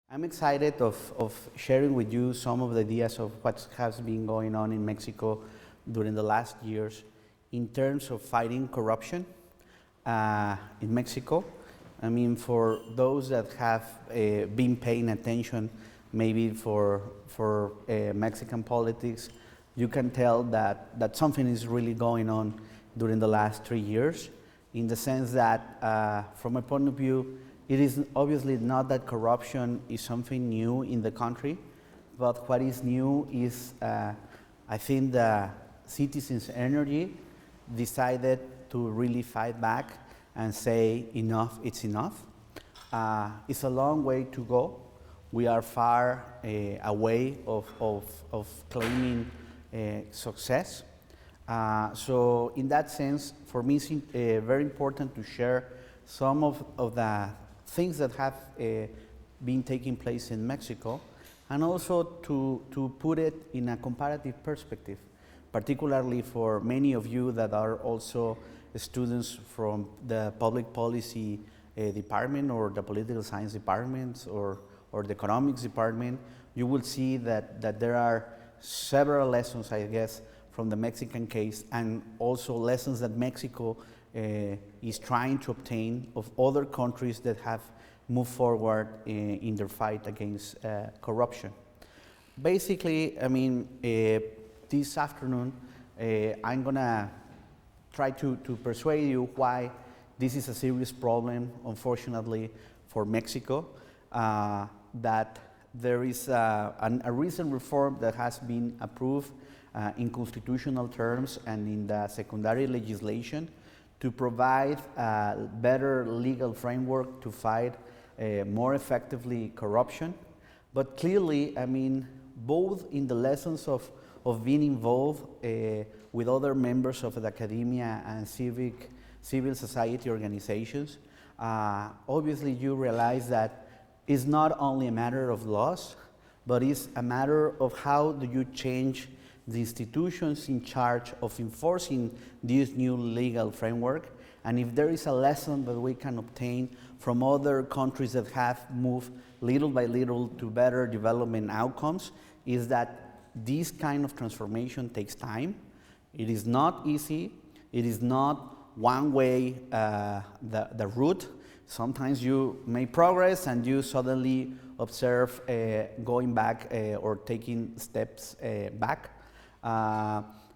I'm excited of sharing with you some of the ideas of what has been going on in Mexico during the last years in terms of fighting corruption in Mexico. I mean, for those that have been paying attention maybe for Mexican politics, you can tell that something is really going on during the last 3 years, in the sense that from my point of view, it is obviously not that corruption is something new in the country, but what is new is, I think, the citizens' energy decided to really fight back and say enough, it's enough. It's a long way to go. We are far away of claiming success. So in that sense, for me, it's very important to share some of the things that have been taking place in Mexico, and also to put it in a comparative perspective, particularly for many of you that are also students from the public policy department or the political science departments or the economics department. You will see that there are several lessons, I guess, from the Mexican case, and also lessons that Mexico is trying to obtain of other countries that have moved forward in their fight against corruption. Basically, I mean, this afternoon, I'm gonna try to persuade you why this is a serious problem, unfortunately, for Mexico, that there is a recent reform that has been approved in constitutional terms and in the secondary legislation to provide a better legal framework to fight more effectively corruption. But clearly, I mean, both in the lessons of being involved with other members of the academia and civil society organizations, obviously you realize that it's not only a matter of laws, but it's a matter of how do you change the institutions in charge of enforcing this new legal framework. And if there is a lesson that we can obtain from other countries that have moved little by little to better development outcomes, is that this kind of transformation takes time. It is not easy. It is not one way the route. Sometimes you make progress and you suddenly observe going back or taking steps back.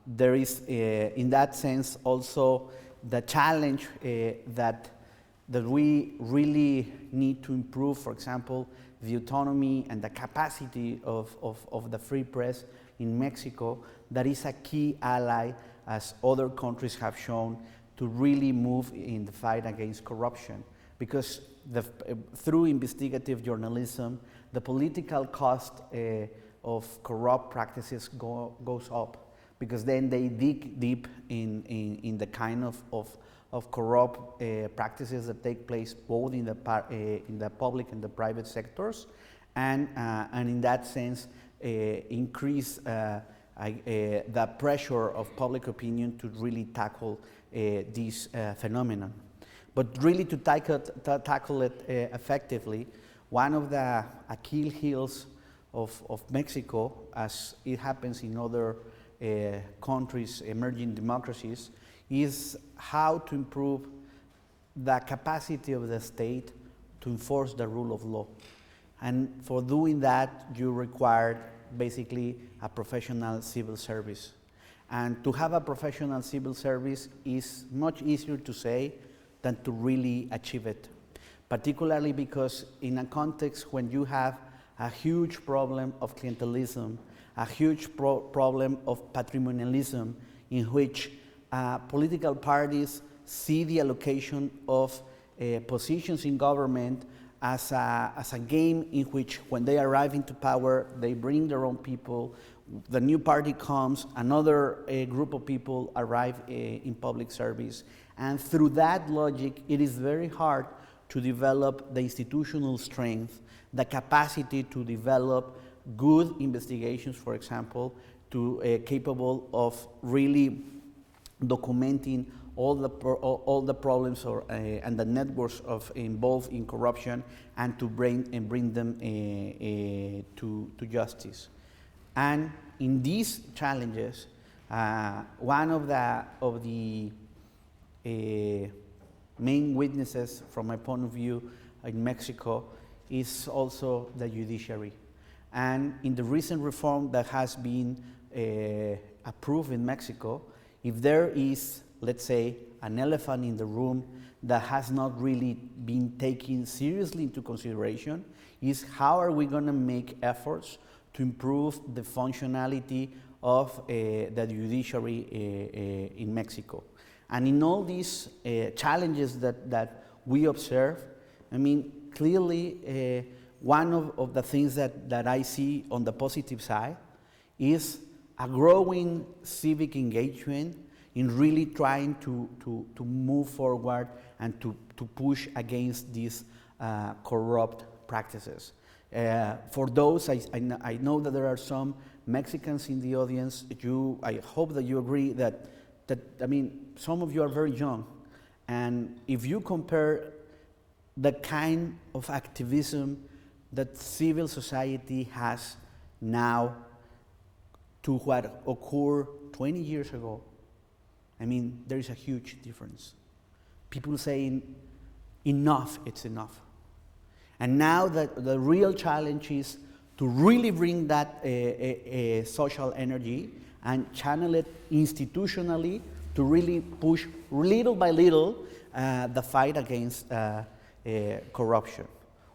There is, in that sense, also the challenge that we really need to improve, for example, the autonomy and the capacity of the free press in Mexico. That is a key ally, as other countries have shown, to really move in the fight against corruption. Because through investigative journalism, the political cost of corrupt practices goes up, because then they dig deep in the kind of corrupt practices that take place both in the public and the private sectors, and in that sense increase the pressure of public opinion to really tackle this phenomenon. But really to tackle it effectively, one of the Achilles heels of Mexico, as it happens in other countries, emerging democracies, is how to improve the capacity of the state to enforce the rule of law. And for doing that, you require basically a professional civil service. And to have a professional civil service is much easier to say than to really achieve it, particularly because in a context when you have a huge problem of clientelism, a huge problem of patrimonialism, in which political parties see the allocation of positions in government as a game in which, when they arrive into power, they bring their own people. The new party comes, another group of people arrive in public service. And through that logic, it is very hard to develop the institutional strength, the capacity to develop good investigations, for example, capable of really documenting all the problems and the networks of involved in corruption, and to bring them to justice. And in these challenges, one of the main witnesses, from my point of view, in Mexico is also the judiciary. And in the recent reform that has been approved in Mexico, if there is, let's say, an elephant in the room that has not really been taken seriously into consideration, is how are we going to make efforts to improve the functionality of the judiciary in Mexico. And in all these challenges that we observe, I mean, clearly one of the things that I see on the positive side is a growing civic engagement in really trying to move forward and to push against these corrupt practices. For those, I know that there are some Mexicans in the audience. I hope that you agree that I mean, some of you are very young, and if you compare the kind of activism that civil society has now to what occurred 20 years ago, I mean, there is a huge difference. People saying, enough, it's enough. And now that the real challenge is to really bring that social energy and channel it institutionally to really push little by little the fight against corruption.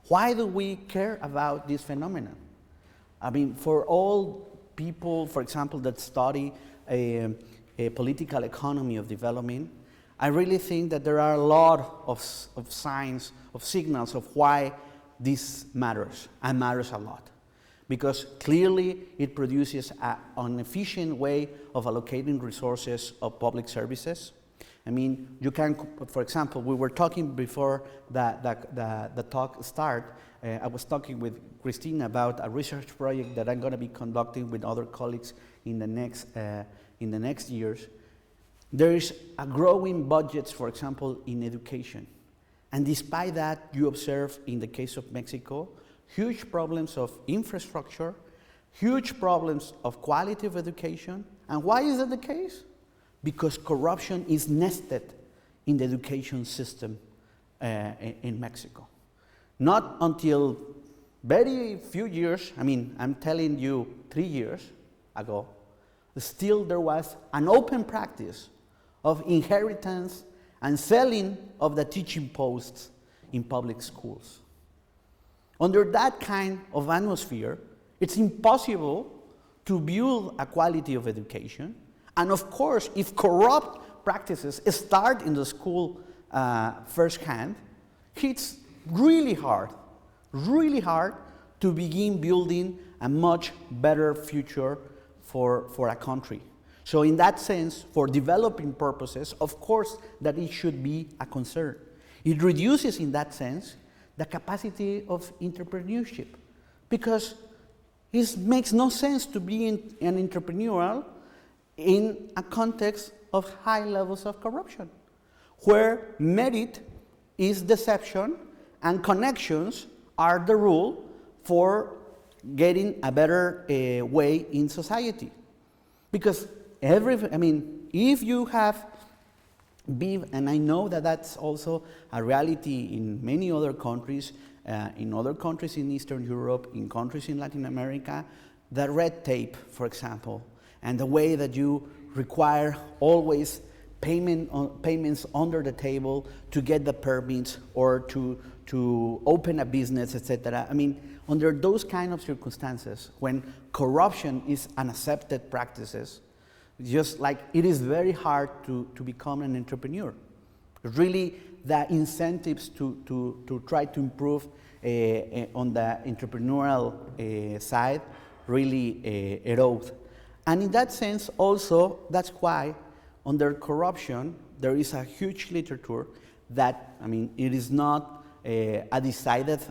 Why do we care about this phenomenon? I mean, for all people, for example, that study a political economy of development, I really think that there are a lot of signs, of signals of why this matters, and matters a lot. Because clearly it produces an efficient way of allocating resources of public services. I mean, you can, for example, we were talking before the talk started. I was talking with Christina about a research project that I'm going to be conducting with other colleagues in the next years. There is a growing budgets, for example, in education. And despite that, you observe in the case of Mexico, huge problems of infrastructure, huge problems of quality of education. And why is that the case? Because corruption is nested in the education system in Mexico. Not until very few years, I mean, I'm telling you 3 years ago, still there was an open practice of inheritance and selling of the teaching posts in public schools. Under that kind of atmosphere, it's impossible to build a quality of education. And of course, if corrupt practices start in the school firsthand, it's really hard to begin building a much better future for a country. So in that sense, for developing purposes, of course that it should be a concern. It reduces, in that sense, the capacity of entrepreneurship, because it makes no sense to be an entrepreneur in a context of high levels of corruption, where merit is deception and connections are the rule for getting a better way in society. Because if you have been, and I know that that's also a reality in many other countries, in Eastern Europe, in countries in Latin America, the red tape, for example, and the way that you require always payments under the table to get the permits or to open a business, etc. I mean, under those kind of circumstances, when corruption is unaccepted practices, just like it is very hard to become an entrepreneur. Really, the incentives to try to improve on the entrepreneurial side really erode. And in that sense, also, that's why under corruption, there is a huge literature that, it is not a decided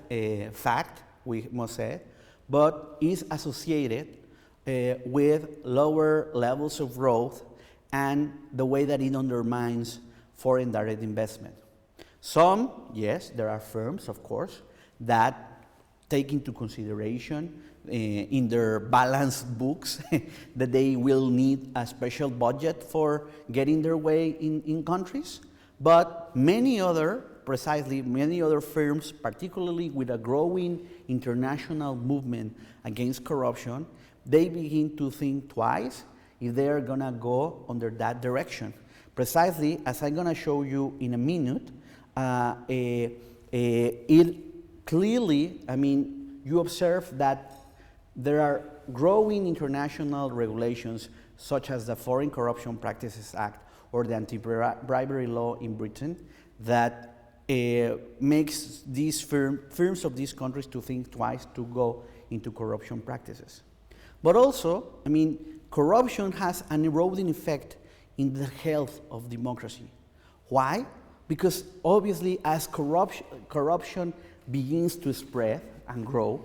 fact, we must say, but is associated with lower levels of growth and the way that it undermines foreign direct investment. Some, yes, there are firms, of course, that take into consideration in their balance books that they will need a special budget for getting their way in countries. But many other firms, particularly with a growing international movement against corruption, they begin to think twice if they are going to go under that direction. Precisely, as I'm going to show you in a minute, it clearly, you observe that there are growing international regulations such as the Foreign Corruption Practices Act or the anti-bribery law in Britain that makes these firms of these countries to think twice to go into corruption practices. But also, corruption has an eroding effect in the health of democracy. Why? Because obviously as corruption begins to spread and grow,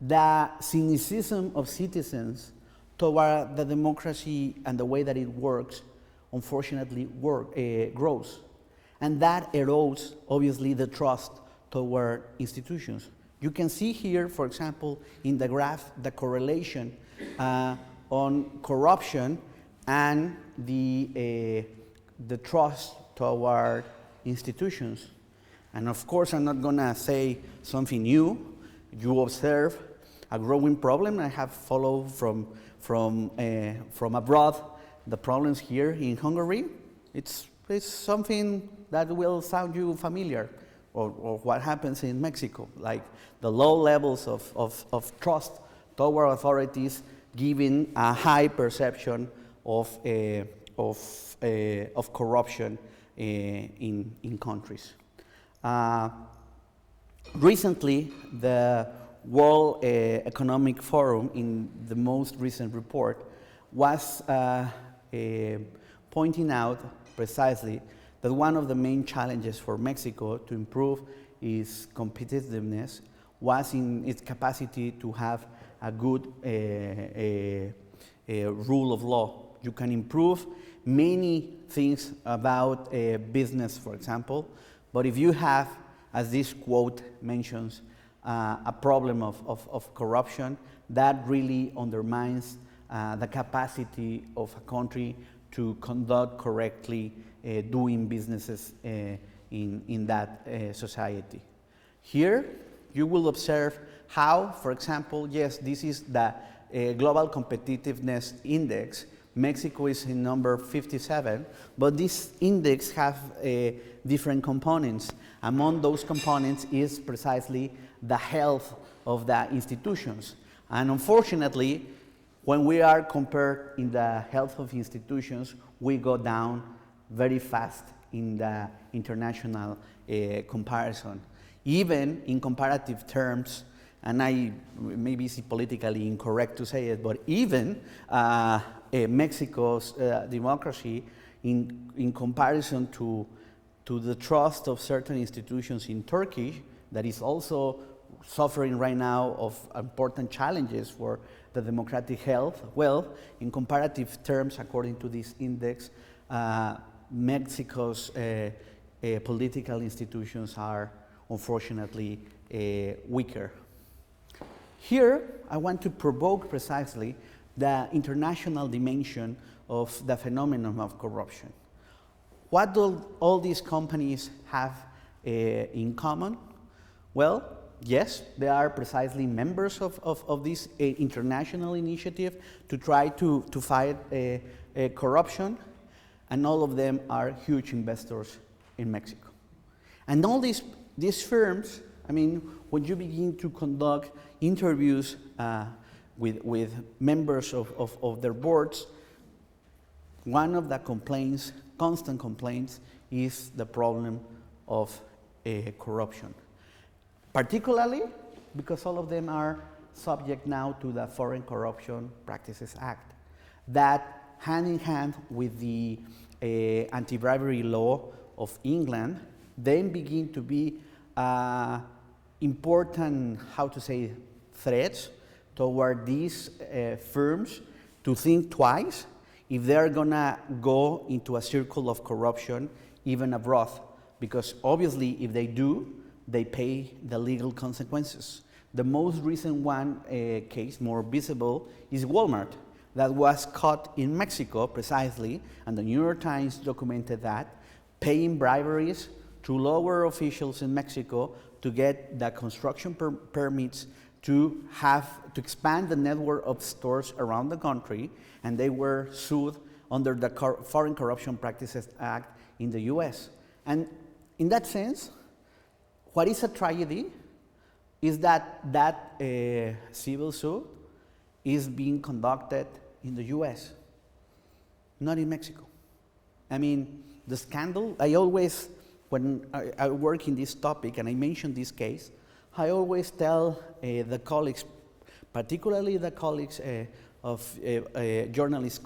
the cynicism of citizens toward the democracy and the way that it works, unfortunately, grows. And that erodes, obviously, the trust toward institutions. You can see here, for example, in the graph, the correlation on corruption and the trust toward institutions. And of course, I'm not going to say something new. You observe a growing problem. I have followed from abroad the problems here in Hungary. It's something that will sound you familiar, or what happens in Mexico, like the low levels of trust toward authorities, giving a high perception of corruption in countries. Recently, the World Economic Forum, in the most recent report, was pointing out precisely that one of the main challenges for Mexico to improve its competitiveness was in its capacity to have a good rule of law. You can improve many things about business, for example, but if you have, as this quote mentions, a problem of corruption, that really undermines the capacity of a country to conduct correctly doing businesses in that society. Here, you will observe how, for example, yes, this is the Global Competitiveness Index. Mexico is in number 57, but this index has different components. Among those components is precisely the health of the institutions. And unfortunately, when we are compared in the health of institutions, we go down very fast in the international comparison. Even in comparative terms, and maybe it's politically incorrect to say it, but even Mexico's democracy in comparison to the trust of certain institutions in Turkey, that is also suffering right now of important challenges for the democratic health. Well, in comparative terms, according to this index, Mexico's political institutions are unfortunately weaker. Here, I want to provoke precisely the international dimension of the phenomenon of corruption. What do all these companies have in common? Well, yes, they are precisely members of this international initiative to try to fight corruption, and all of them are huge investors in Mexico. And all these firms, when you begin to conduct interviews with members of their boards, one of the complaints, constant complaints, is the problem of corruption. Particularly because all of them are subject now to the Foreign Corruption Practices Act, that hand in hand with the anti-bribery law of England, then begin to be important, threats toward these firms to think twice if they're gonna go into a circle of corruption even abroad, because obviously if they do, they pay the legal consequences. The most recent one case, more visible, is Walmart, that was caught in Mexico precisely, and the New York Times documented that, paying briberies to lower officials in Mexico to get the construction permits to expand the network of stores around the country, and they were sued under the Foreign Corruption Practices Act in the US. And in that sense, what is a tragedy is that civil suit is being conducted in the US, not in Mexico. I mean, the scandal, I always, when I work in this topic and I mention this case, I always tell the colleagues, particularly the colleagues of journalist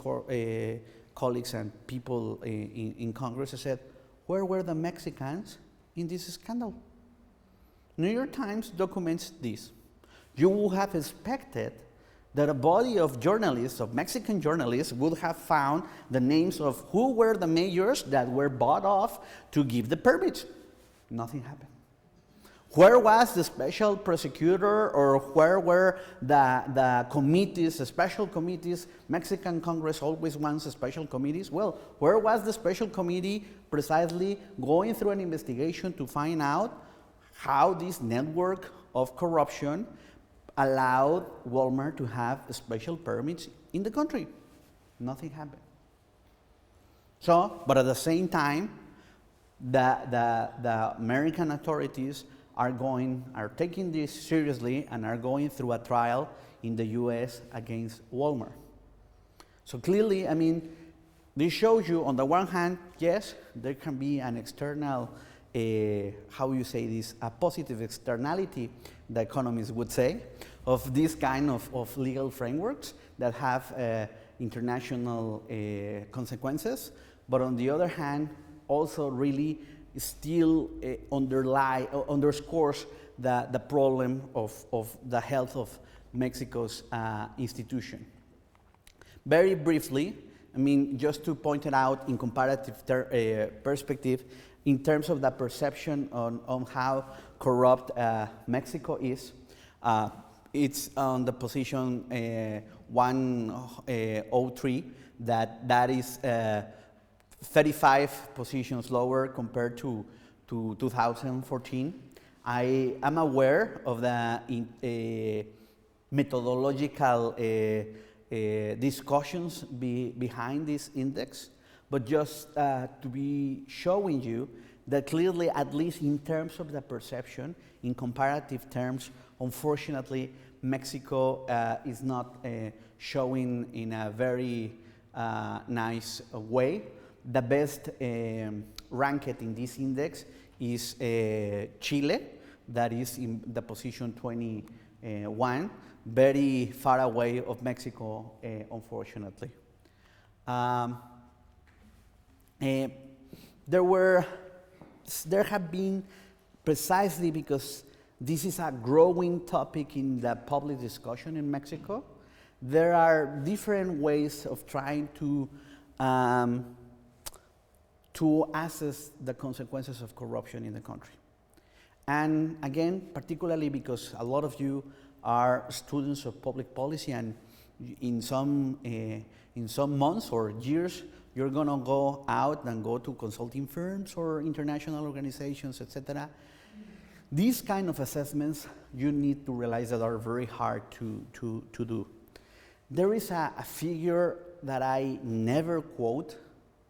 colleagues and people in Congress, I said, where were the Mexicans in this scandal? New York Times documents this. You would have expected that a body of journalists, of Mexican journalists, would have found the names of who were the mayors that were bought off to give the permits. Nothing happened. Where was the special prosecutor, or where were the committees, the special committees? Mexican Congress always wants special committees. Well, where was the special committee precisely going through an investigation to find out how this network of corruption allowed Walmart to have special permits in the country? Nothing happened. So, but at the same time, the American authorities are taking this seriously and are going through a trial in the US against Walmart. So clearly, I mean, this shows you, on the one hand, yes, there can be an external, how you say this, a positive externality, the economists would say, of this kind of legal frameworks that have international consequences. But on the other hand, also really still underscores the problem of the health of Mexico's institution. Very briefly, I mean, just to point it out in comparative perspective, in terms of the perception on how corrupt Mexico is, it's on the position 103, that is 35 positions lower compared to 2014. I am aware of the methodological discussions behind this index, but just to be showing you that clearly, at least in terms of the perception, in comparative terms, unfortunately, Mexico is not showing in a very nice way. The best ranked in this index is Chile, that is in the position 21, very far away of Mexico, unfortunately. There have been, precisely because this is a growing topic in the public discussion in Mexico, there are different ways of trying to assess the consequences of corruption in the country. And again, particularly because a lot of you are students of public policy, and in some months or years, you're gonna go out and go to consulting firms or international organizations, etc. These kind of assessments, you need to realize that are very hard to do. There is a figure that I never quote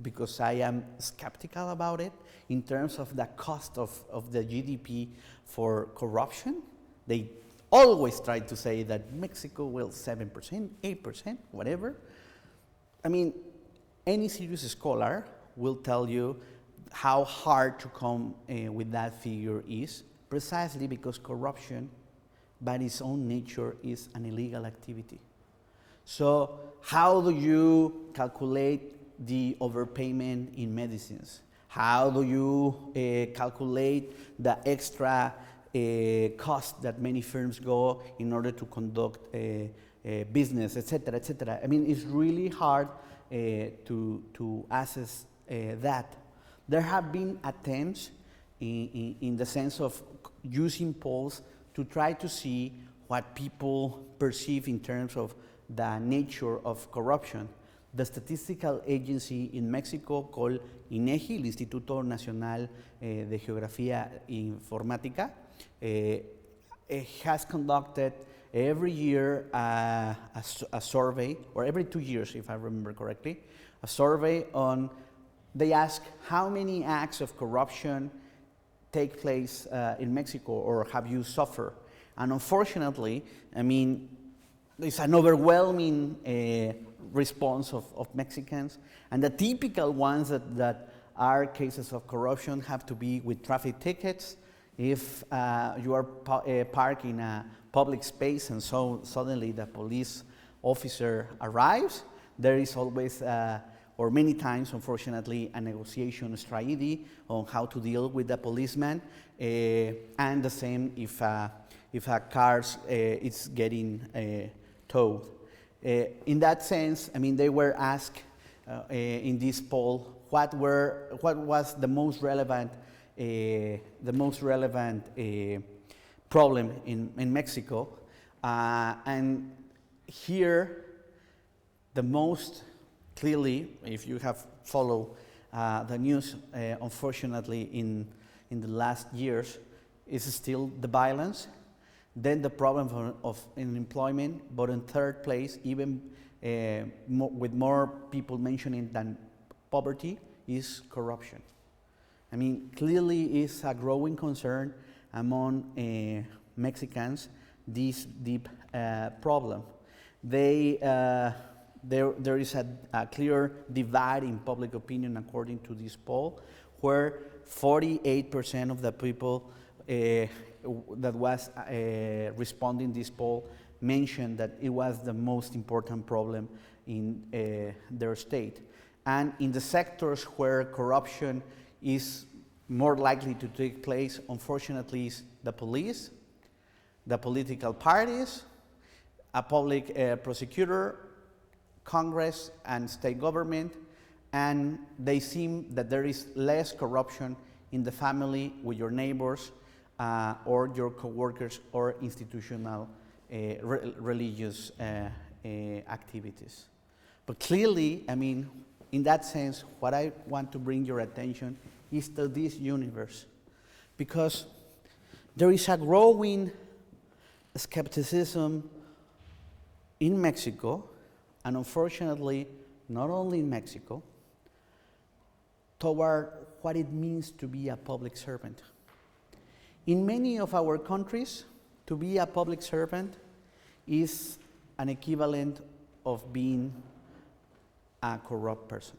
because I am skeptical about it in terms of the cost of the GDP for corruption. They always try to say that Mexico will 7%, 8%, whatever. I mean, any serious scholar will tell you how hard to come with that figure is, precisely because corruption, by its own nature, is an illegal activity. So how do you calculate the overpayment in medicines? How do you calculate the extra cost that many firms go in order to conduct business, etc., etc.? I mean, it's really hard to assess that. There have been attempts in the sense of using polls to try to see what people perceive in terms of the nature of corruption. The statistical agency in Mexico called INEGI, el Instituto Nacional de Geografía Informática, has conducted every year a survey, or every 2 years, if I remember correctly, a survey on, they ask how many acts of corruption take place in Mexico, or have you suffered? And unfortunately, I mean, there's an overwhelming response of Mexicans, and the typical ones that are cases of corruption have to be with traffic tickets. If you are parked in a public space and so suddenly the police officer arrives, there is always, or many times, unfortunately, a negotiation strategy on how to deal with the policeman, and the same if a car is getting towed. In that sense, I mean, they were asked in this poll what was the most relevant problem in Mexico, and here the most clearly, if you have followed the news, unfortunately in the last years, is still the violence. Then the problem of unemployment, but in third place, even with more people mentioning than poverty, is corruption. I mean, clearly is a growing concern among Mexicans, this deep problem. There is a clear divide in public opinion according to this poll, where 48% of the people that was responding this poll mentioned that it was the most important problem in their state. And in the sectors where corruption is more likely to take place, unfortunately, is the police, the political parties, a public prosecutor, Congress, and state government, and they seem that there is less corruption in the family, with your neighbors, or your coworkers, or institutional religious activities. But clearly, I mean, in that sense, what I want to bring your attention is to this universe, because there is a growing skepticism in Mexico, and unfortunately, not only in Mexico, toward what it means to be a public servant. In many of our countries, to be a public servant is an equivalent of being a corrupt person.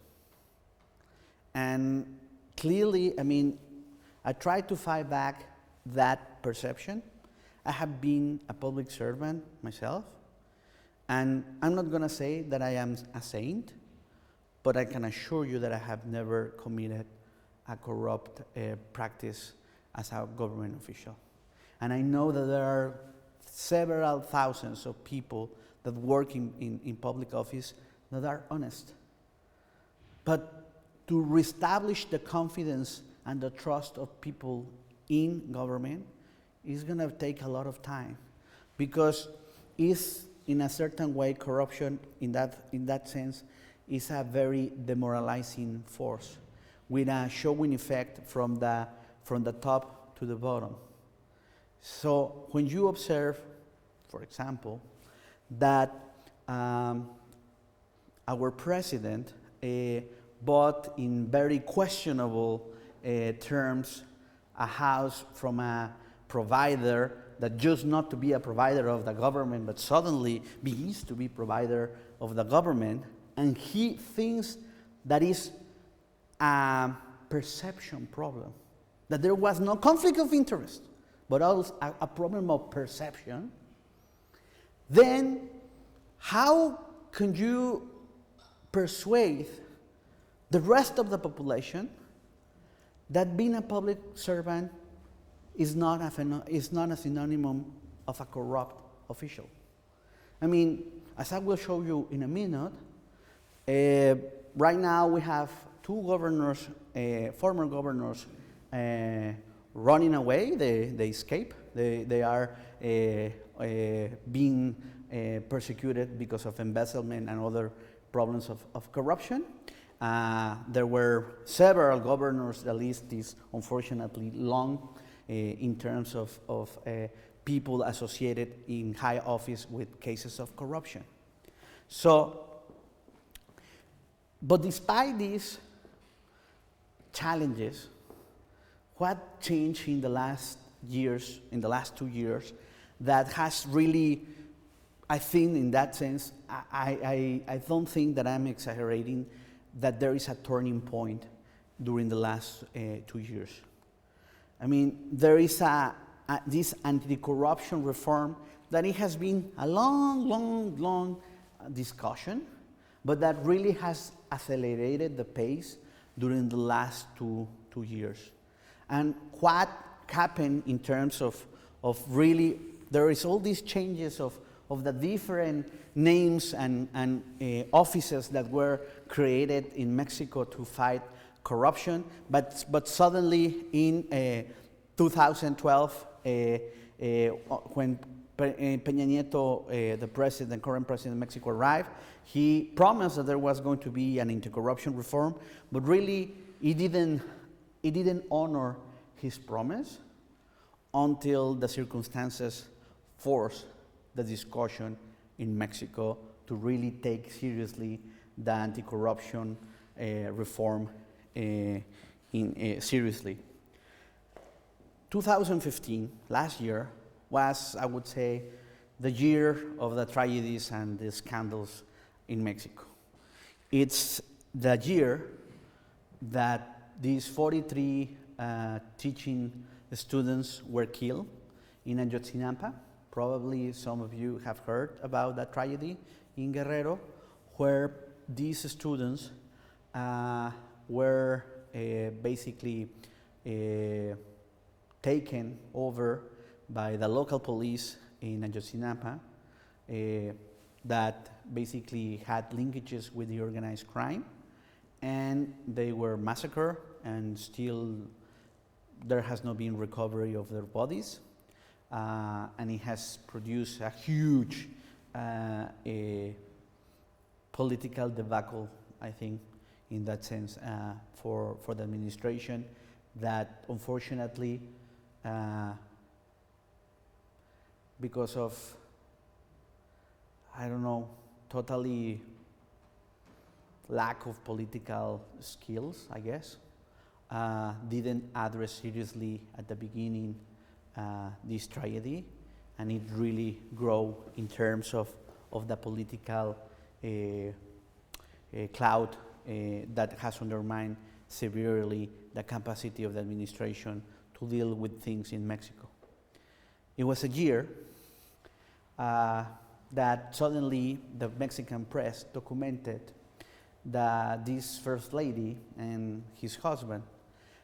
And clearly, I mean, I try to fight back that perception. I have been a public servant myself, and I'm not going to say that I am a saint, but I can assure you that I have never committed a corrupt practice as a government official. And I know that there are several thousands of people that work in public office that are honest. But to reestablish the confidence and the trust of people in government is going to take a lot of time, because it's, in a certain way, corruption in that sense is a very demoralizing force, with a showing effect from the top to the bottom. So when you observe, for example, that our president bought in very questionable terms a house from a provider that just not to be a provider of the government, but suddenly begins to be provider of the government, and he thinks that is a perception problem, that there was no conflict of interest, but also a problem of perception, then how can you persuade the rest of the population that being a public servant is not a synonym of a corrupt official? I mean, as I will show you in a minute, Right now we have two governors, former governors, running away. They escape. They are being persecuted because of embezzlement and other problems of corruption. There were several governors. The list is unfortunately long in terms of people associated in high office with cases of corruption. So, but despite these challenges, what changed in the last years, in the last 2 years, that has really, I think in that sense, I don't think that I'm exaggerating, that there is a turning point during the last 2 years. I mean, there is this anti-corruption reform that it has been a long discussion, but that really has accelerated the pace during the last two years. And what happened in terms of really, there is all these changes of the different names and offices that were created in Mexico to fight corruption, but suddenly in 2012, when Peña Nieto, the current president of Mexico, arrived, he promised that there was going to be an anti-corruption reform, but really he didn't honor his promise until the circumstances forced the discussion in Mexico to really take seriously the anti-corruption reform seriously. 2015, last year, was, I would say, the year of the tragedies and the scandals in Mexico. It's the year that these 43 teaching students were killed in Ayotzinapa. Probably some of you have heard about that tragedy in Guerrero, where these students were basically taken over by the local police in Ayotzinapa that basically had linkages with the organized crime, and they were massacred, and still there has not been recovery of their bodies, and it has produced a huge political debacle, I think, in that sense, for the administration, that unfortunately, because of, I don't know, totally lack of political skills, I guess, didn't address seriously at the beginning this tragedy, and it really grew in terms of the political cloud that has undermined severely the capacity of the administration to deal with things in Mexico. It was a year that suddenly the Mexican press documented that this first lady and his husband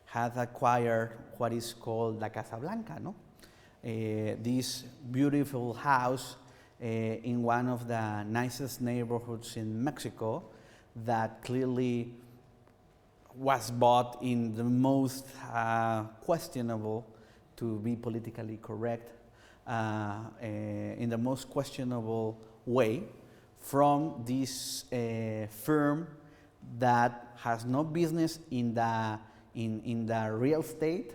had acquired what is called La Casa Blanca, no? This beautiful house in one of the nicest neighborhoods in Mexico that clearly was bought in the most questionable, to be politically correct, in the most questionable way, from this firm that has no business in the real estate,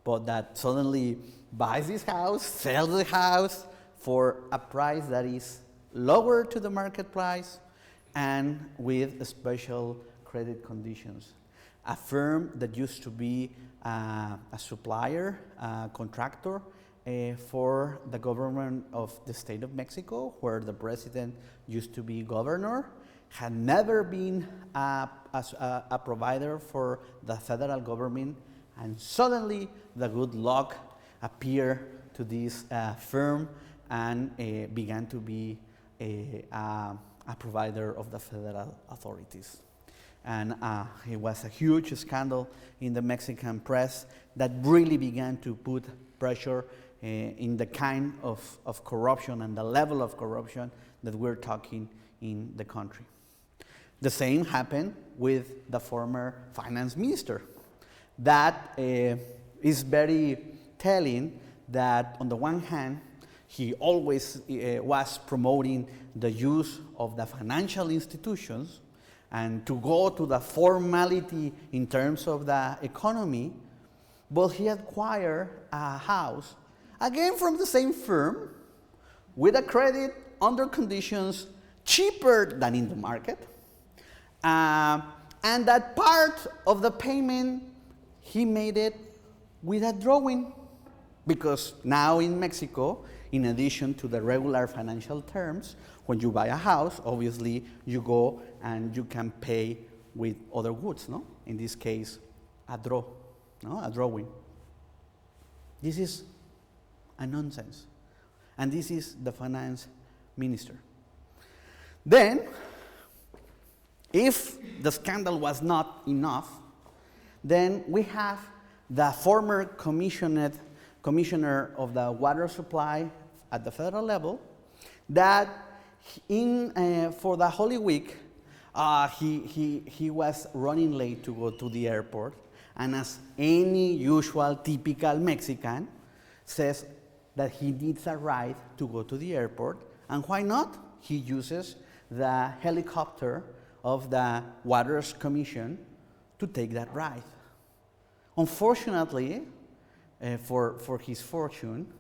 but that suddenly buys this house, sells the house for a price that is lower to the market price and with special credit conditions. A firm that used to be a supplier, contractor for the government of the state of Mexico, where the president used to be governor, had never been a provider for the federal government, and suddenly the good luck appeared to this firm and began to be a provider of the federal authorities. And it was a huge scandal in the Mexican press that really began to put pressure in the kind of corruption and the level of corruption that we're talking in the country. The same happened with the former finance minister. That is very telling that on the one hand, he always was promoting the use of the financial institutions and to go to the formality in terms of the economy, but he acquired a house, again from the same firm, with a credit under conditions cheaper than in the market, and that part of the payment, he made it with a drawing, because now in Mexico, in addition to the regular financial terms, when you buy a house, obviously you go and you can pay with other goods, no? In this case, a drawing. This is a nonsense. And this is the finance minister. Then, if the scandal was not enough, then we have the former commissioner of the water supply at the federal level, that for the Holy Week, he was running late to go to the airport, and as any usual typical Mexican says that he needs a ride to go to the airport, and why not? He uses the helicopter of the Waters Commission to take that ride. Unfortunately, for his fortune,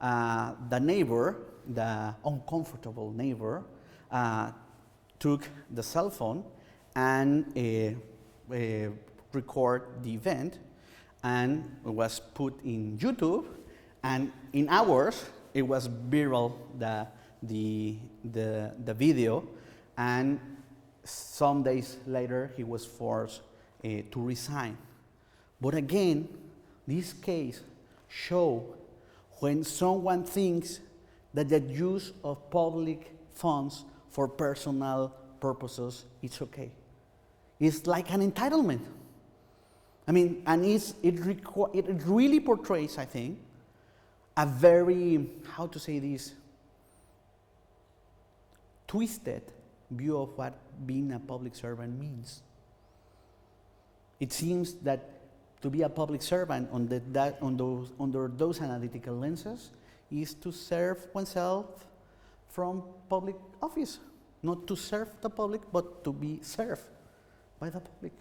the neighbor, the uncomfortable neighbor, took the cell phone and record the event, and it was put in YouTube, and in hours it was viral, the video, and some days later he was forced to resign. But again, this case shows when someone thinks that the use of public funds for personal purposes is okay. It's like an entitlement. I mean, and it really portrays, I think, a very, how to say this, twisted view of what being a public servant means. It seems that to be a public servant under those analytical lenses is to serve oneself from public office, not to serve the public, but to be served by the public.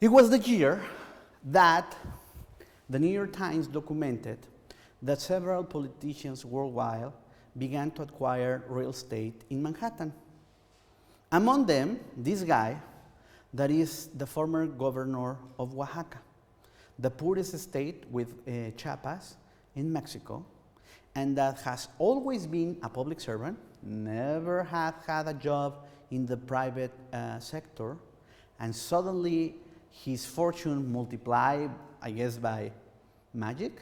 It was the year that the New York Times documented that several politicians worldwide began to acquire real estate in Manhattan. Among them, this guy, that is the former governor of Oaxaca, the poorest state with Chiapas in Mexico, and that has always been a public servant, never had a job in the private sector, and suddenly his fortune multiplied, I guess, by magic,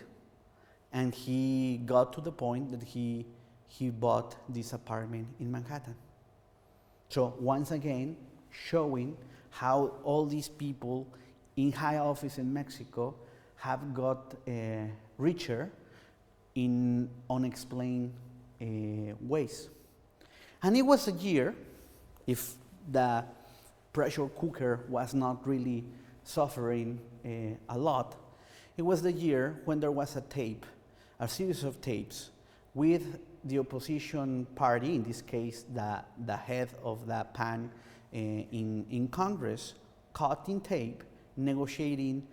and he got to the point that he bought this apartment in Manhattan. So once again, showing how all these people in high office in Mexico have got richer in unexplained ways. And it was a year, if the pressure cooker was not really suffering a lot, it was the year when there was a series of tapes with the opposition party, in this case the head of the PAN in Congress, caught in tape negotiating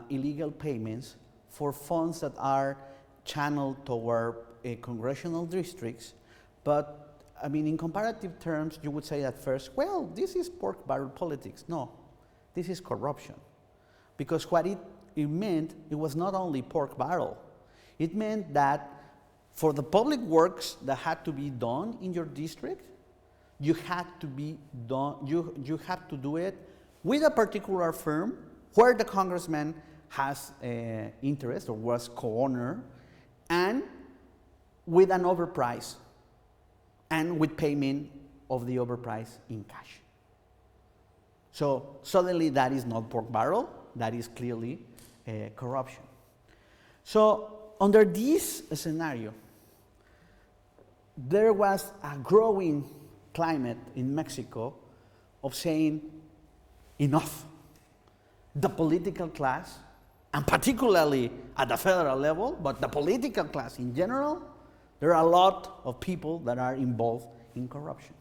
illegal payments for funds that are channeled toward congressional districts. But I mean, in comparative terms, you would say at first, well, this is pork barrel politics. No, this is corruption. Because what it meant, it was not only pork barrel. It meant that for the public works that had to be done in your district, you had to do it with a particular firm where the congressman has interest or was co-owner, and with an overprice, and with payment of the overprice in cash. So suddenly that is not pork barrel, that is clearly corruption. So under this scenario, there was a growing climate in Mexico of saying enough. The political class, and particularly at the federal level, but the political class in general, there are a lot of people that are involved in corruption.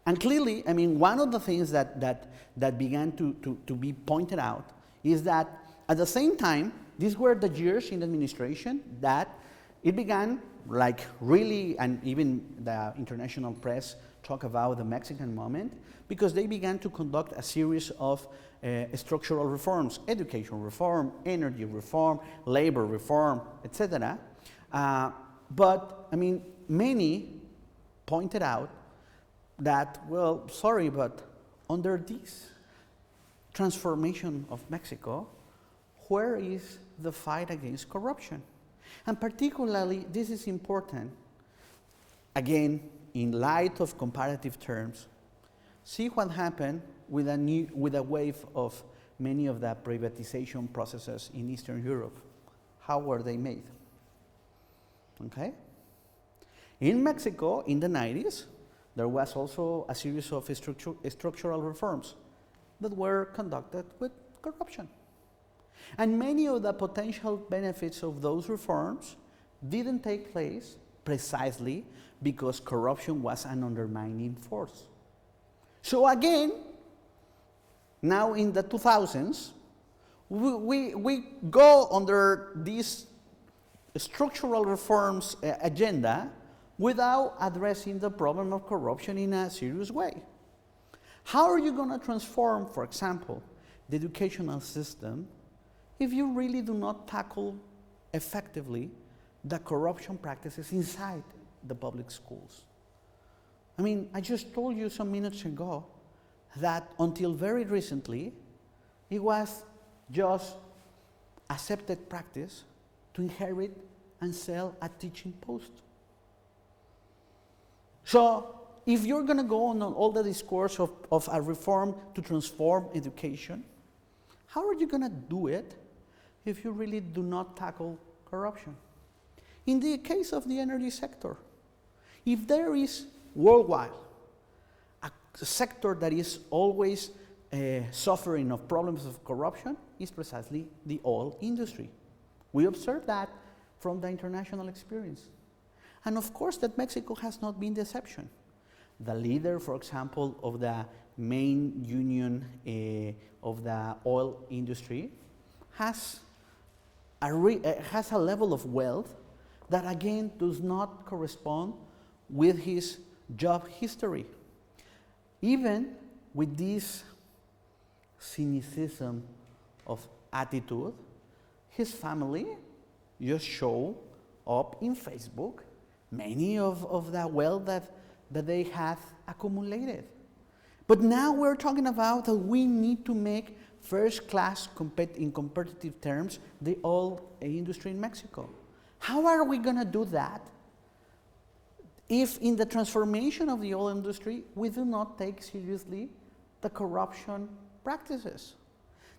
And clearly, I mean, one of the things that began to be pointed out is that at the same time, these were the years in the administration that it began like really, and even the international press talk about the Mexican moment, because they began to conduct a series of structural reforms, education reform, energy reform, labor reform, etc. But, I mean, many pointed out that, well, sorry, but under this transformation of Mexico, where is the fight against corruption? And particularly, this is important, again, in light of comparative terms, see what happened with a wave of many of the privatization processes in Eastern Europe. How were they made? Okay? In Mexico, in the 90s, there was also a series of structural reforms that were conducted with corruption. And many of the potential benefits of those reforms didn't take place precisely because corruption was an undermining force. So again, now in the 2000s, we go under this structural reforms agenda without addressing the problem of corruption in a serious way. How are you going to transform, for example, the educational system if you really do not tackle effectively the corruption practices inside the public schools? I mean, I just told you some minutes ago that until very recently, it was just accepted practice to inherit and sell a teaching post. So, if you're going to go on all the discourse of a reform to transform education, how are you going to do it if you really do not tackle corruption? In the case of the energy sector, if there is worldwide a sector that is always suffering of problems of corruption, is precisely the oil industry. We observe that from the international experience. And of course that Mexico has not been the exception. The leader, for example, of the main union of the oil industry has a level of wealth that again does not correspond with his job history. Even with this cynicism of attitude, his family just show up in Facebook many of the wealth that they have accumulated. But now we're talking about that we need to make first class in competitive terms the oil industry in Mexico. How are we going to do that if in the transformation of the oil industry we do not take seriously the corruption practices?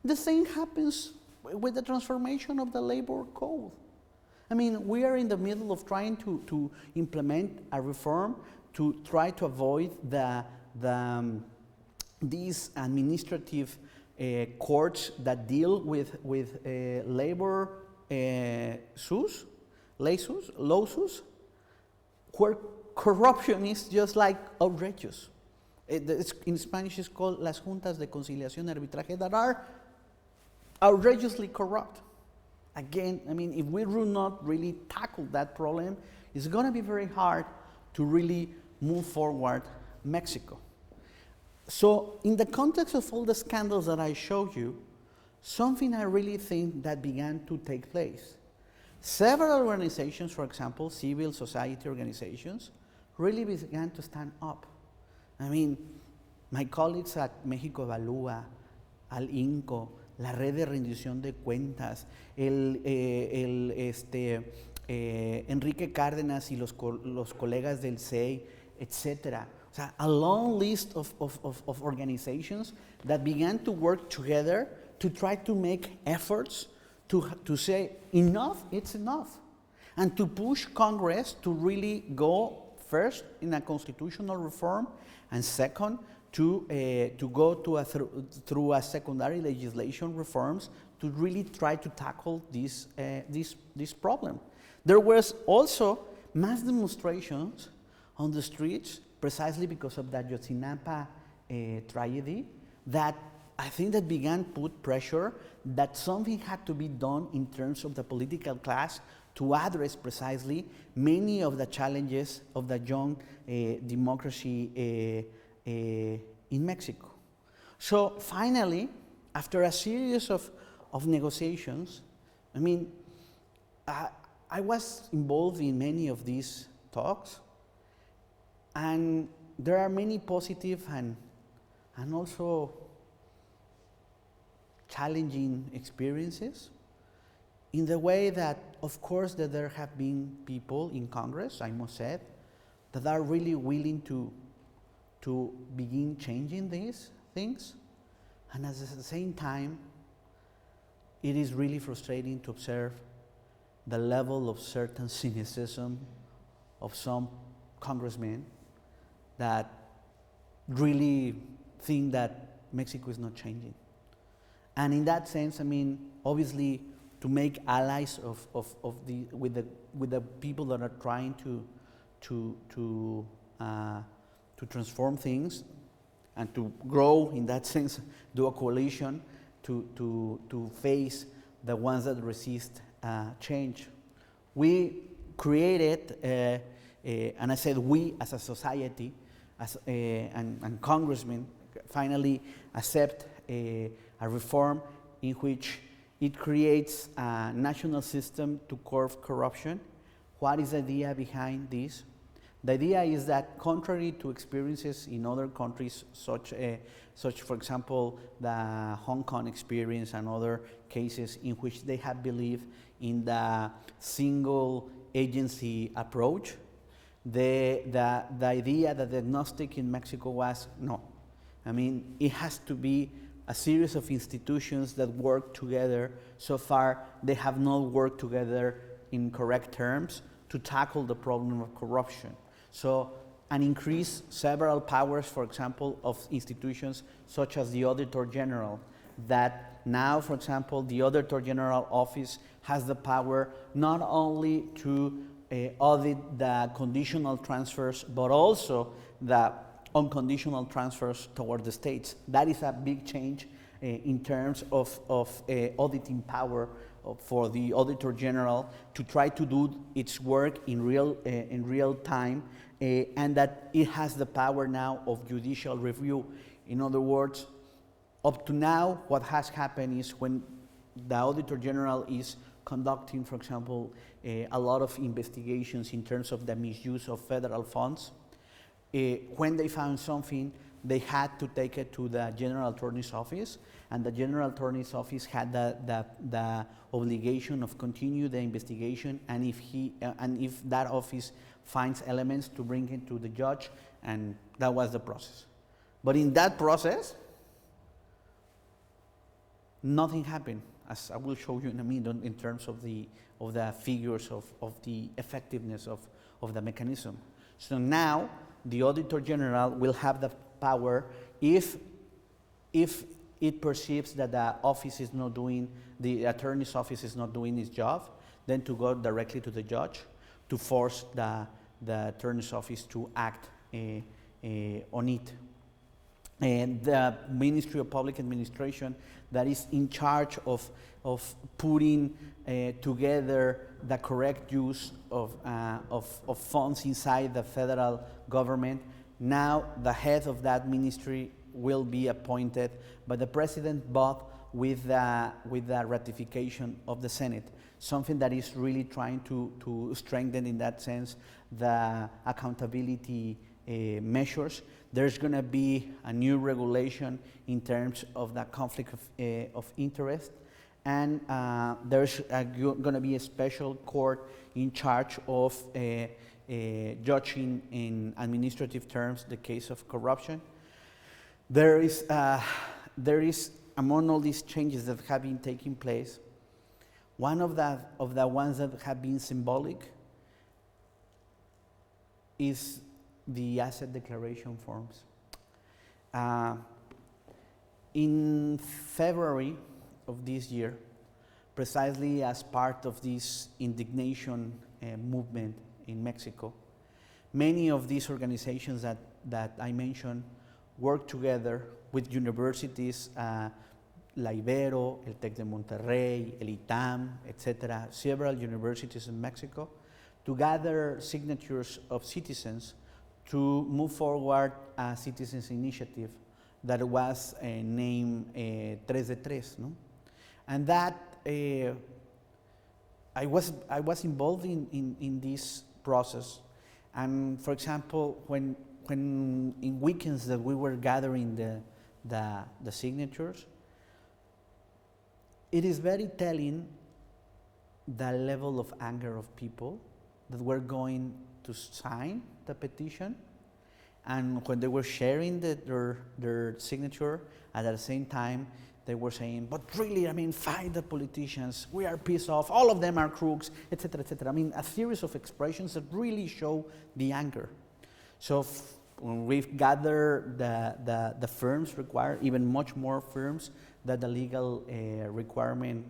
The same happens with the transformation of the labor code. I mean, we are in the middle of trying to implement a reform to try to avoid these administrative courts that deal with labor lawsuits, where corruption is just like outrageous. In Spanish it's called las juntas de conciliación y arbitraje, that are outrageously corrupt. Again, I mean, if we do not really tackle that problem, it's going to be very hard to really move forward Mexico. So, in the context of all the scandals that I showed you, something I really think that began to take place. Several organizations, for example, civil society organizations, really began to stand up. I mean, my colleagues at Mexico Evalúa, al INCO, la red de rendición de cuentas, Enrique Cárdenas y los colegas del CEI, etc. O sea, a long list of organizations that began to work together to try to make efforts to say enough, it's enough, and to push Congress to really go first in a constitutional reform, and second, to go to through a secondary legislation reforms to really try to tackle this problem. There was also mass demonstrations on the streets precisely because of that Yotzinapa tragedy that I think that began put pressure that something had to be done in terms of the political class to address precisely many of the challenges of the young democracy in Mexico. So finally, after a series of negotiations, I mean, I was involved in many of these talks, and there are many positive and also challenging experiences in the way that, of course, that there have been people in Congress, I must say, that are really willing to begin changing these things. And at the same time, it is really frustrating to observe the level of certain cynicism of some congressmen that really think that Mexico is not changing. And in that sense, I mean, obviously, to make allies with the people that are trying to transform things and to grow, in that sense, do a coalition to face the ones that resist change. We created, and I said we as a society, and congressmen finally accept a reform in which it creates a national system to curb corruption. What is the idea behind this? The idea is that, contrary to experiences in other countries, such for example, the Hong Kong experience and other cases in which they have believed in the single agency approach, the idea, the diagnostic in Mexico was no. I mean, it has to be a series of institutions that work together. So far, they have not worked together in correct terms to tackle the problem of corruption. So, and increase several powers, for example, of institutions such as the Auditor General, that now, for example, the Auditor General office has the power not only to audit the conditional transfers, but also the unconditional transfers toward the states. That is a big change in terms of auditing power for the Auditor General to try to do its work in real time, and that it has the power now of judicial review. In other words, up to now, what has happened is when the Auditor General is conducting, for example, a lot of investigations in terms of the misuse of federal funds, when they found something, they had to take it to the General Attorney's Office, and the General Attorney's Office had the obligation of continue the investigation, and if that office finds elements, to bring it to the judge, and that was the process. But in that process, nothing happened, as I will show you in a minute, in terms of the figures of the effectiveness of the mechanism. So now, the Auditor General will have the power, if it perceives that the office is not doing, the attorney's office is not doing its job, then to go directly to the judge to force the attorney's office to act on it. And the Ministry of Public Administration, that is in charge of putting together the correct use of funds inside the federal government. Now the head of that ministry will be appointed by the president, but with the ratification of the Senate. Something that is really trying to strengthen, in that sense, the accountability measures. There's going to be a new regulation in terms of the conflict of interest, and there's going to be a special court in charge of judging in administrative terms the case of corruption. There is among all these changes that have been taking place, one of the ones that have been symbolic is the asset declaration forms. In February of this year, precisely as part of this indignation movement in Mexico, many of these organizations that I mentioned work together with universities, La Ibero, el Tec de Monterrey, el ITAM, etc., several universities in Mexico, to gather signatures of citizens to move forward a citizens' initiative that was named 3 de 3. No? And that I was involved in this process. And for example, when in weekends that we were gathering the signatures, it is very telling the level of anger of people that were going to sign the petition, and when they were sharing their signature, at the same time they were saying, but really, I mean, fight the politicians, we are pissed off, all of them are crooks, etc., etc. I mean, a series of expressions that really show the anger. So when we've gathered the firms required, even much more firms that the legal requirement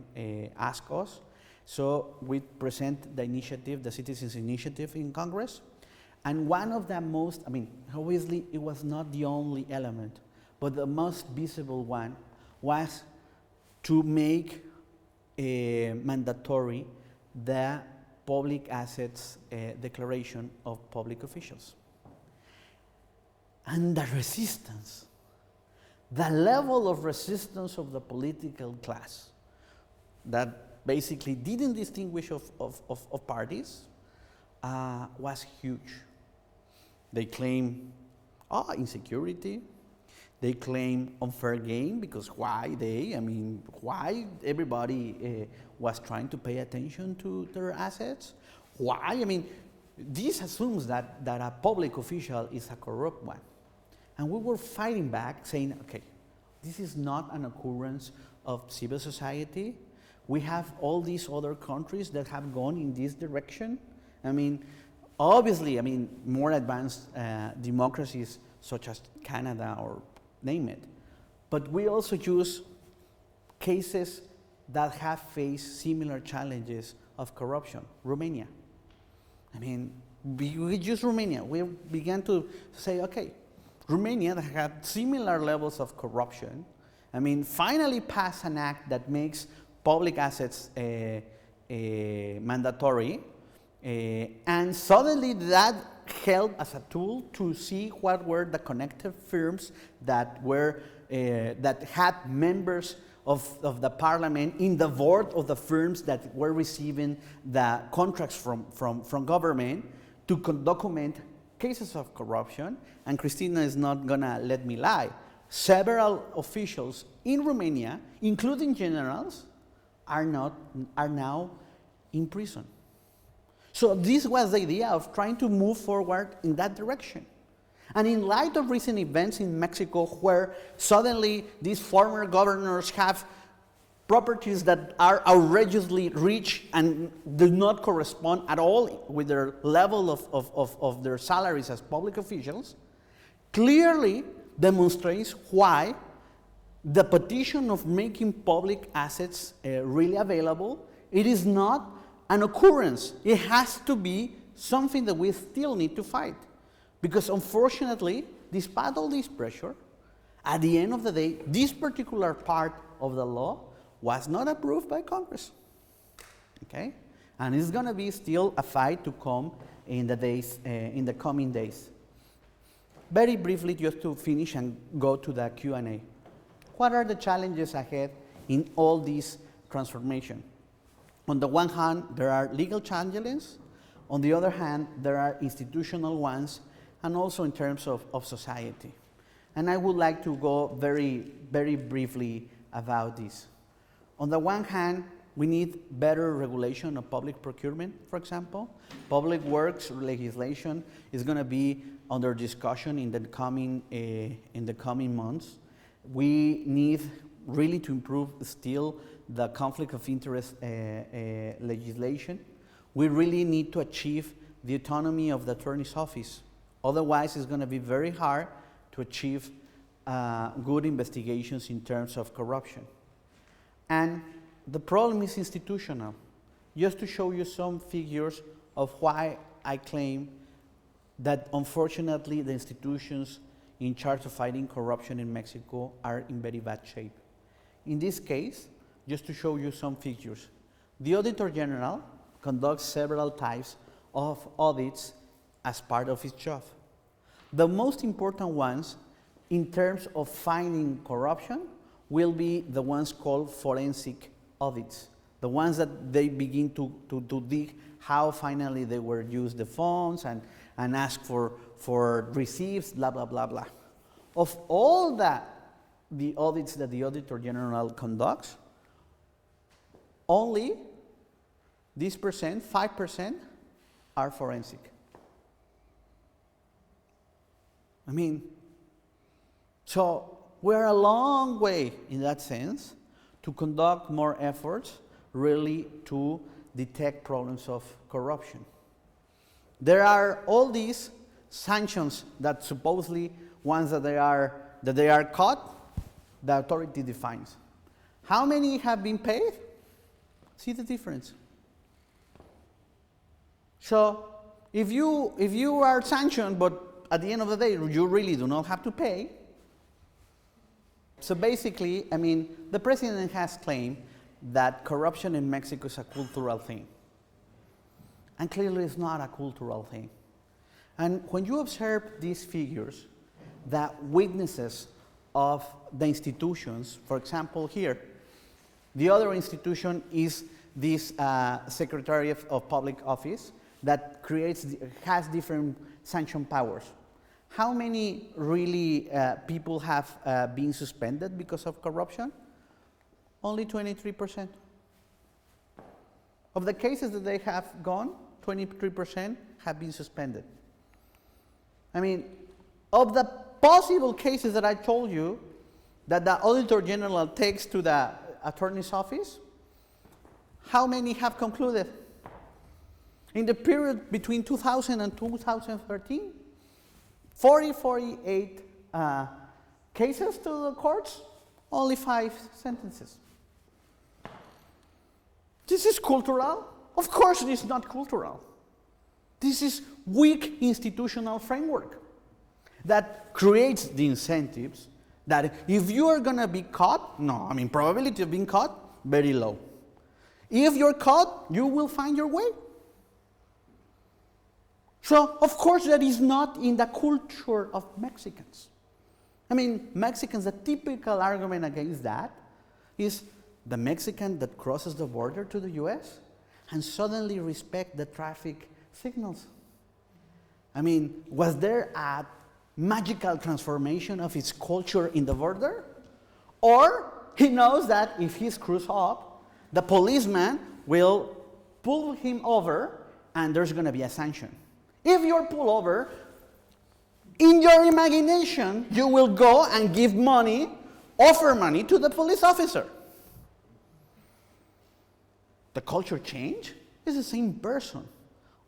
ask us. So we present the initiative, the Citizens Initiative in Congress. And one of the most, I mean, obviously it was not the only element, but the most visible one was to make mandatory the public assets declaration of public officials. And the resistance, the level of resistance of the political class that basically didn't distinguish of parties was huge. They claim insecurity. They claim unfair game, because why everybody was trying to pay attention to their assets? Why? I mean, this assumes that a public official is a corrupt one. And we were fighting back, saying, okay, this is not an occurrence of civil society. We have all these other countries that have gone in this direction. I mean, obviously, I mean, more advanced democracies such as Canada or name it. But we also use cases that have faced similar challenges of corruption. Romania. I mean, we use Romania. We began to say, okay, Romania that had similar levels of corruption, I mean, finally passed an act that makes public assets mandatory, and suddenly that helped as a tool to see what were the connected firms that were that had members of the parliament in the board of the firms that were receiving the contracts from government to document cases of corruption. And Cristina is not gonna let me lie. Several officials in Romania, including generals, are now in prison. So this was the idea of trying to move forward in that direction. And in light of recent events in Mexico, where suddenly these former governors have properties that are outrageously rich and do not correspond at all with their level of their salaries as public officials, clearly demonstrates why the petition of making public assets really available, it is not an occurrence. It has to be something that we still need to fight. Because unfortunately, despite all this pressure, at the end of the day, this particular part of the law was not approved by Congress. Okay? And it's going to be still a fight to come in the coming days. Very briefly, just to finish and go to the Q&A. What are the challenges ahead in all this transformation? On the one hand, there are legal challenges. On the other hand, there are institutional ones, and also in terms of society. And I would like to go very, very briefly about this. On the one hand, we need better regulation of public procurement, for example. Public works legislation is going to be under discussion in the coming months. We need really to improve still the conflict of interest legislation. We really need to achieve the autonomy of the attorney's office. Otherwise, it's going to be very hard to achieve good investigations in terms of corruption. And the problem is institutional. Just to show you some figures of why I claim that unfortunately the institutions in charge of fighting corruption in Mexico are in very bad shape. In this case, just to show you some figures, the Auditor General conducts several types of audits as part of his job. The most important ones in terms of finding corruption will be the ones called forensic audits, the ones that they begin to dig how finally they were used the funds and ask for receipts, blah, blah, blah, blah. Of all the audits that the Auditor General conducts, only this percent, 5%, are forensic. I mean, so we're a long way in that sense to conduct more efforts really to detect problems of corruption. There are all these sanctions that supposedly once that they are caught, the authority defines. How many have been paid? See the difference. So if you are sanctioned, but at the end of the day you really do not have to pay. So basically, I mean, the president has claimed that corruption in Mexico is a cultural thing. And clearly it's not a cultural thing. And when you observe these figures, the weaknesses of the institutions, for example here, the other institution is this Secretary of Public Office that has different sanction powers. How many really people have been suspended because of corruption? Only 23%. Of the cases that they have gone, 23% have been suspended. I mean, of the possible cases that I told you that the Auditor General takes to the Attorney's Office, how many have concluded? In the period between 2000 and 2013, 48 cases to the courts, only 5 sentences. This is cultural? Of course it is not cultural. This is weak institutional framework that creates the incentives that if you are going to be caught, probability of being caught, very low. If you're caught, you will find your way. So, of course, that is not in the culture of Mexicans. I mean, Mexicans, the typical argument against that is the Mexican that crosses the border to the US and suddenly respect the traffic signals. I mean, was there a magical transformation of its culture in the border? Or he knows that if he screws up, the policeman will pull him over and there's going to be a sanction. If you're pulled over, in your imagination, you will go and give money, offer money to the police officer. The culture change is the same person.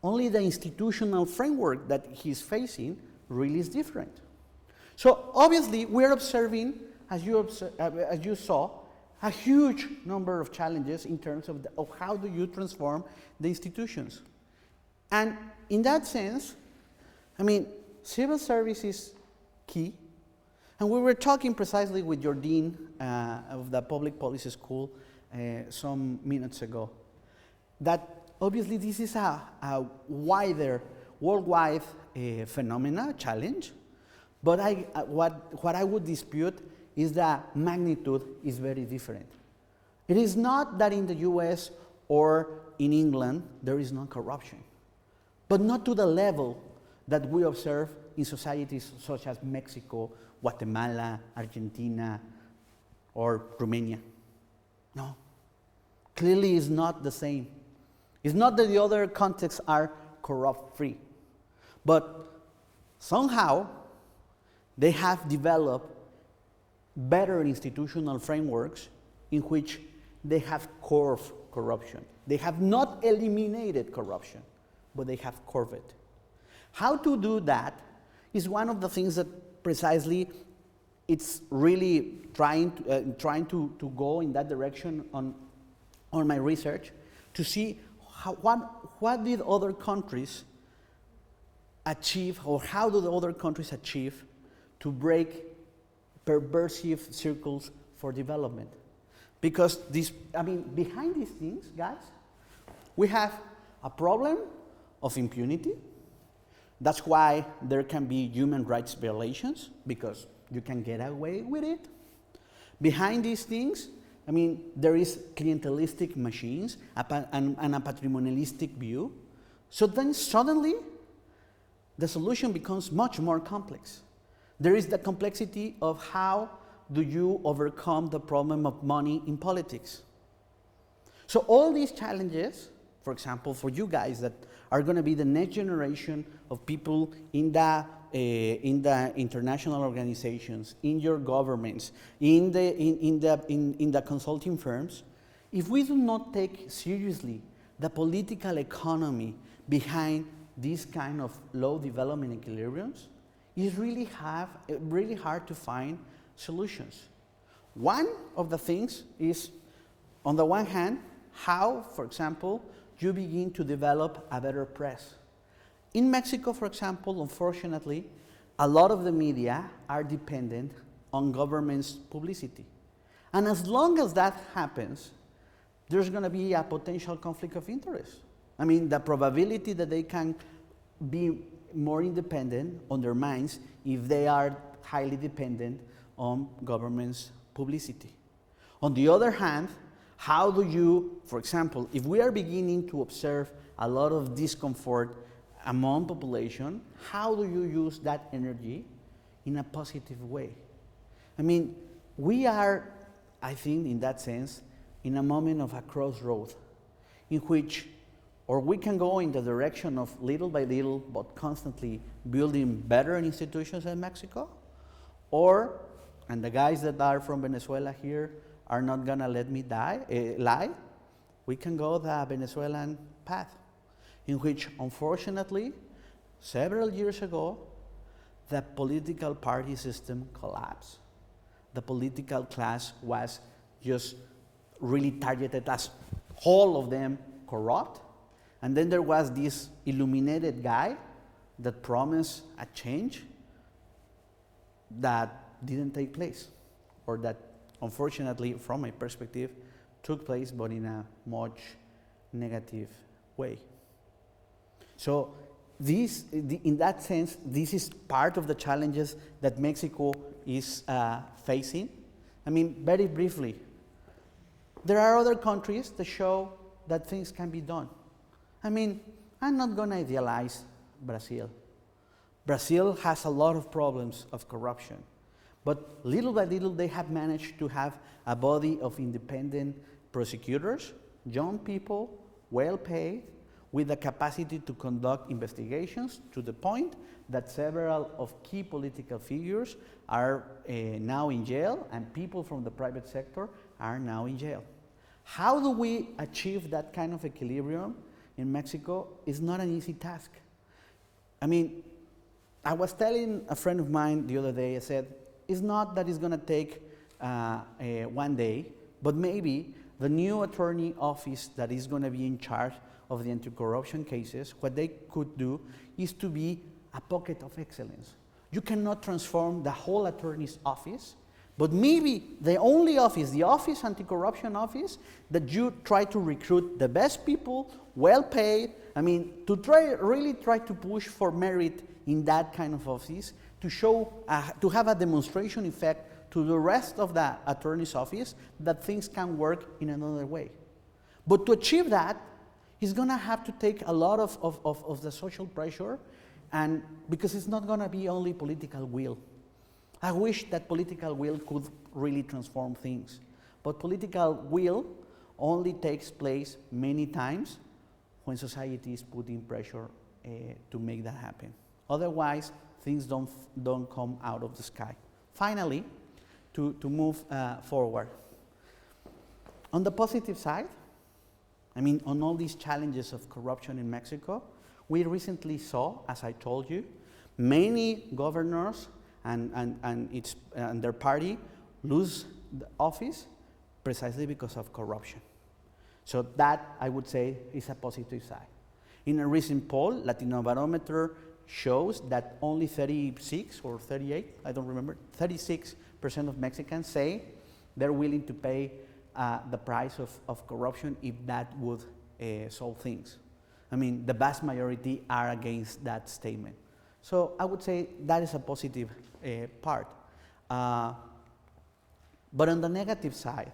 Only the institutional framework that he's facing really is different. So obviously, we're observing, as you saw, a huge number of challenges in terms of how do you transform the institutions. And in that sense, I mean, civil service is key. And we were talking precisely with your dean of the public policy school some minutes ago, that obviously this is a wider, worldwide phenomena, challenge, but what I would dispute is that magnitude is very different. It is not that in the US or in England there is no corruption, but not to the level that we observe in societies such as Mexico, Guatemala, Argentina, or Romania. No, clearly it's not the same. It's not that the other contexts are corrupt-free, but somehow they have developed better institutional frameworks in which they have curbed corruption. They have not eliminated corruption, but they have curved. How to do that is one of the things that precisely it's really trying to go in that direction on my research to see what did other countries achieve, or how do the other countries achieve to break perversive circles for development. Because behind these things, guys, we have a problem of impunity. That's why there can be human rights violations, because you can get away with it. Behind these things, there is clientelistic machines and a patrimonialistic view. So then suddenly, the solution becomes much more complex. There is the complexity of how do you overcome the problem of money in politics. So all these challenges, for example, for you guys that are going to be the next generation of people in the international organizations, in your governments, in the consulting firms, if we do not take seriously the political economy behind these kind of low development equilibriums, it's really hard to find solutions. One of the things is, on the one hand, how, for example, you begin to develop a better press. In Mexico, for example, unfortunately, a lot of the media are dependent on government's publicity. And as long as that happens, there's going to be a potential conflict of interest. The probability that they can be more independent undermines if they are highly dependent on government's publicity. On the other hand, how do you, for example, if we are beginning to observe a lot of discomfort among population, how do you use that energy in a positive way? We are, I think, in that sense, in a moment of a crossroad in which, or we can go in the direction of little by little, but constantly building better institutions in Mexico, and the guys that are from Venezuela here are not gonna let me lie, we can go the Venezuelan path, in which, unfortunately, several years ago, the political party system collapsed. The political class was just really targeted as all of them corrupt. And then there was this illuminated guy that promised a change that didn't take place, or that, unfortunately, from my perspective, took place, but in a much negative way. So in that sense, this is part of the challenges that Mexico is facing. Very briefly, there are other countries that show that things can be done. I'm not going to idealize Brazil. Brazil has a lot of problems of corruption, but little by little they have managed to have a body of independent prosecutors, young people, well paid, with the capacity to conduct investigations, to the point that several of key political figures are now in jail, and people from the private sector are now in jail. How do we achieve that kind of equilibrium in Mexico? Is not an easy task. I was telling a friend of mine the other day, I said, it's not that it's going to take one day, but maybe the new attorney office that is going to be in charge of the anti-corruption cases, what they could do is to be a pocket of excellence. You cannot transform the whole attorney's office, but maybe the only office, the office anti-corruption office, that you try to recruit the best people, well paid, to really try to push for merit in that kind of office, to show, to have a demonstration effect to the rest of the attorney's office that things can work in another way. But to achieve that, he's going to have to take a lot of the social pressure, and because it's not going to be only political will. I wish that political will could really transform things, but political will only takes place many times when society is putting pressure to make that happen. Otherwise, things don't come out of the sky. Finally, to move forward. On the positive side, on all these challenges of corruption in Mexico, We recently saw, as I told you, many governors and their party lose the office precisely because of corruption. So that, I would say, is a positive side. In a recent poll, Latino Barometer shows that only 36 or 38, I don't remember, 36% of Mexicans say they're willing to pay the price of corruption if that would solve things. I mean, the vast majority are against that statement. So I would say that is a positive part. But on the negative side,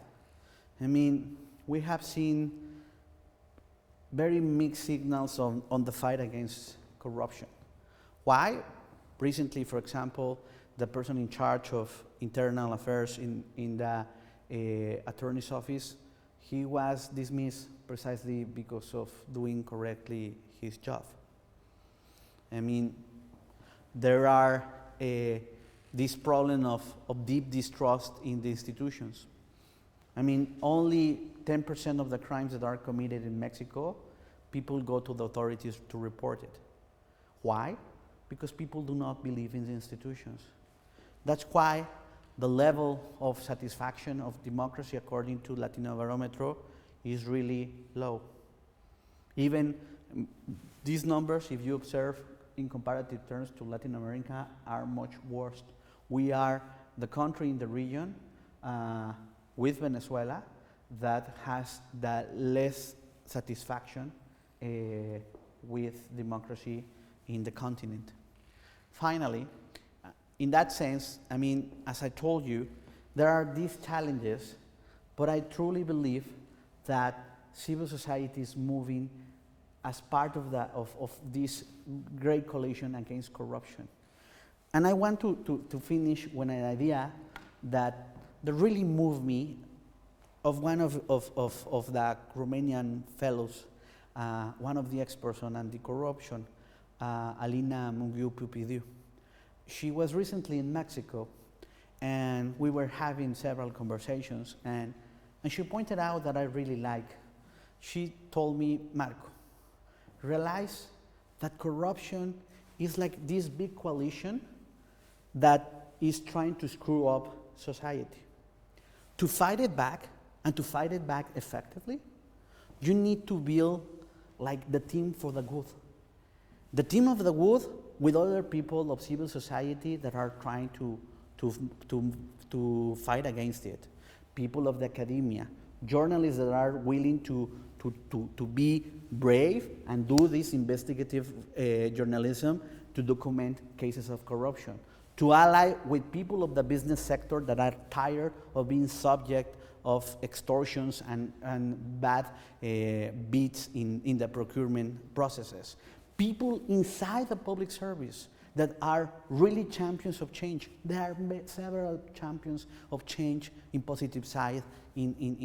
I mean, we have seen very mixed signals on the fight against corruption. Why? Recently, for example, the person in charge of internal affairs in the attorney's office, he was dismissed precisely because of doing correctly his job. I mean, there are this problem of deep distrust in the institutions. I mean, only 10% of the crimes that are committed in Mexico, people go to the authorities to report it. Why? Because people do not believe in the institutions. That's why the level of satisfaction of democracy, according to Latino Barometer, is really low. Even these numbers, if you observe in comparative terms to Latin America, are much worse. We are the country in the region with Venezuela that has the less satisfaction with democracy in the continent. Finally, in that sense, I mean, as I told you, there are these challenges, but I truly believe that civil society is moving as part of this great coalition against corruption. And I want to finish with an idea that really moved me, of one of the Romanian fellows, one of the experts on anti-corruption, Alina Munghiu-Pupidiu. She was recently in Mexico, and we were having several conversations, and she pointed out that I really like. She told me, Marco, realize that corruption is like this big coalition that is trying to screw up society. To fight it back, and to fight it back effectively, you need to build like the team for the good. The team of the good with other people of civil society that are trying to fight against it. People of the academia, journalists that are willing to be brave and do this investigative journalism to document cases of corruption. To ally with people of the business sector that are tired of being subject of extortions and bad bids in the procurement processes. People inside the public service that are really champions of change. There are several champions of change in positive side inside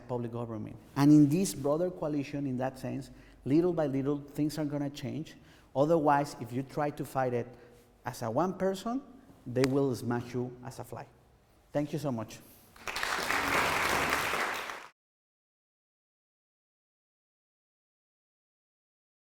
public government. And in this broader coalition, in that sense, little by little, things are going to change. Otherwise, if you try to fight it as a one person, they will smash you as a fly. Thank you so much.